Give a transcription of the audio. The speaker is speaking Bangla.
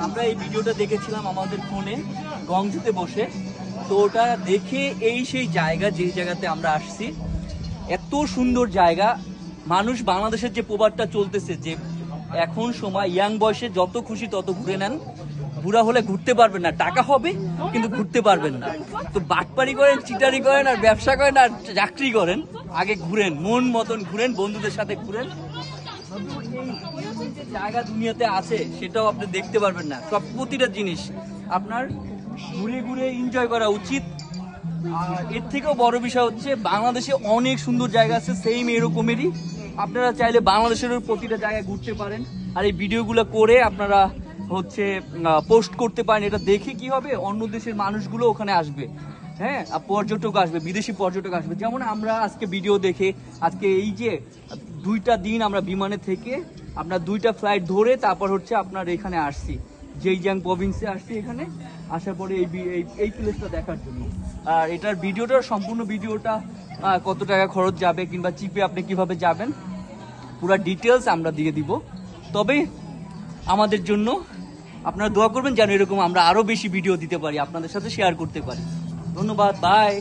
আমরা এই ভিডিওটা দেখেছিলাম আমাদের ফোনে গংজুতে বসে, তো ওটা দেখে এই সেই জায়গা যে জায়গাতে আমরা আসছি। এত সুন্দর জায়গা। মানুষ বাংলাদেশের যে প্রবাদটা চলতেছে যে এখন সময় ইয়াং বয়সে যত খুশি তত ঘুরে নেন, বুড়া হলে ঘুরতে পারবেন না, টাকা হবে কিন্তু ঘুরতে পারবেন না। তো বাটপারি করেন, চিটারি করেন, আর ব্যবসা করেন, আর চাকরি করেন, আগে ঘুরেন, মন মতন ঘুরেন, বন্ধুদের সাথে ঘুরেন। জায়গা দুনিয়াতে আছে সেটাও আপনি দেখতে পারবেন না। সব প্রতিটা জিনিস আপনার ঘুরে ঘুরে এনজয় করা উচিত। আর এর থেকেও বড় বিষয় হচ্ছে বাংলাদেশে অনেক সুন্দর জায়গা আছে সেম এরকমেরই। আপনারা চাইলে বাংলাদেশের প্রতিটা জায়গায় ঘুরতে পারেন, আর এই ভিডিওগুলো করে আপনারা হচ্ছে পোস্ট করতে পারেন। এটা দেখে কি হবে, অন্য দেশের মানুষগুলো ওখানে আসবে, হ্যাঁ, পর্যটক আসবে, বিদেশি পর্যটক আসবে। যেমন আমরা আজকে ভিডিও দেখে আজকে এই যে 2টা দিন আমরা বিমানে থেকে আপনার 2টা ফ্লাইট ধরে তারপর হচ্ছে আপনার এখানে আসছি, জেইজিয়াং প্রভিন্সে আসছি। এখানে আসার পরে এই প্লেসটা দেখার জন্য। আর এটার ভিডিওটার সম্পূর্ণ ভিডিওটা কত টাকা খরচ যাবে কিংবা চিপে আপনি কিভাবে যাবেন পুরো ডিটেলস আমরা দিয়ে দিব। তবে আমাদের জন্য আপনারা দোয়া করবেন যেন এরকম আমরা আরো বেশি ভিডিও দিতে পারি, আপনাদের সাথে শেয়ার করতে পারি। ধন্যবাদ, বাই।